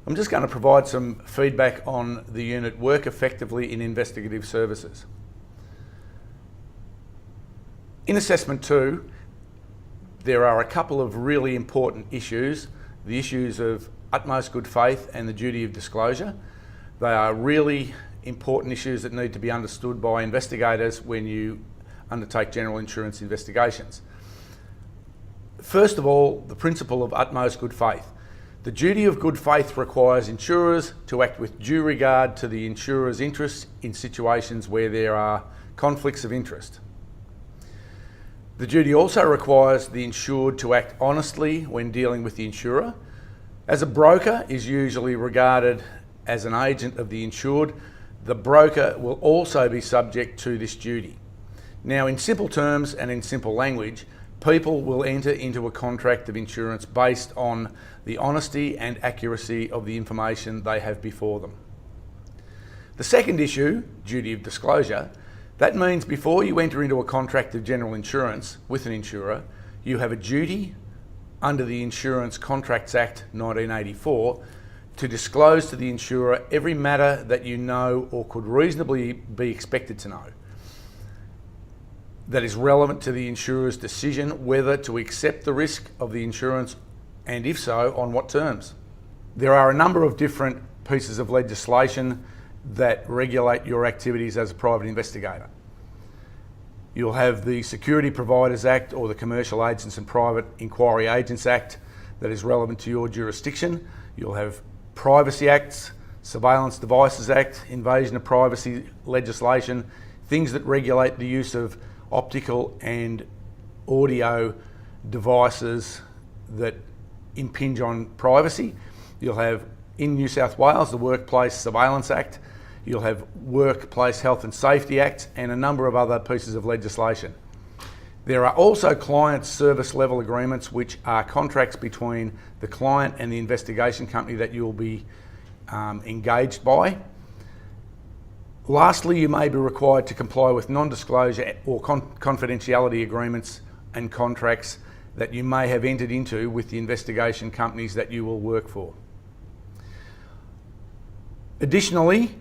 I'm just going to provide some feedback on the unit Work Effectively in Investigative Services. In Assessment 2, there are a couple of really important issues, the issues of utmost good faith and the duty of disclosure. They are really important issues that need to be understood by investigators when you undertake general insurance investigations. First of all, the principle of utmost good faith. The duty of good faith requires insurers to act with due regard to the insurer's interests in situations where there are conflicts of interest. The duty also requires the insured to act honestly when dealing with the insurer. As a broker is usually regarded as an agent of the insured, the broker will also be subject to this duty. Now, in simple terms and in simple language, people will enter into a contract of insurance based on the honesty and accuracy of the information they have before them. The second issue, duty of disclosure, that means before you enter into a contract of general insurance with an insurer, you have a duty under the Insurance Contracts Act 1984 to disclose to the insurer every matter that you know or could reasonably be expected to know that is relevant to the insurer's decision whether to accept the risk of the insurance, and if so, on what terms. There are a number of different pieces of legislation that regulate your activities as a private investigator. You'll have the Security Providers Act or the Commercial Agents and Private Inquiry Agents Act that is relevant to your jurisdiction. You'll have Privacy Acts, Surveillance Devices Act, Invasion of Privacy legislation, things that regulate the use of optical and audio devices that impinge on privacy. You'll have, in New South Wales, the Workplace Surveillance Act. You'll have Workplace Health and Safety Act and a number of other pieces of legislation. There are also client service level agreements, which are contracts between the client and the investigation company that you'll be engaged by. Lastly, you may be required to comply with non-disclosure or confidentiality agreements and contracts that you may have entered into with the investigation companies that you will work for. Additionally,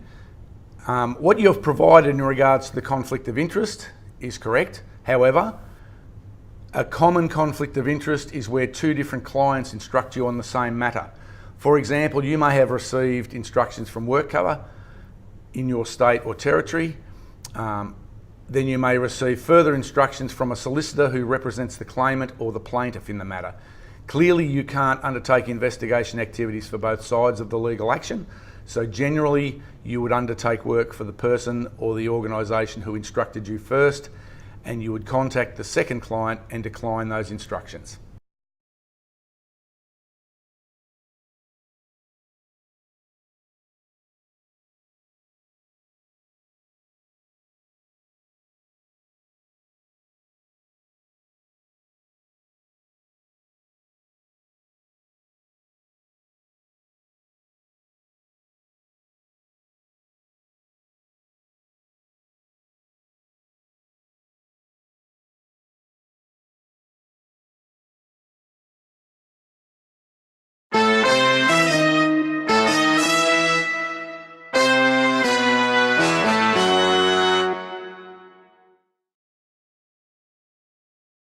what you have provided in regards to the conflict of interest is correct. However, a common conflict of interest is where two different clients instruct you on the same matter. For example, you may have received instructions from WorkCover in your state or territory. Then you may receive further instructions from a solicitor who represents the claimant or the plaintiff in the matter. Clearly, you can't undertake investigation activities for both sides of the legal action, so generally you would undertake work for the person or the organisation who instructed you first, and you would contact the second client and decline those instructions.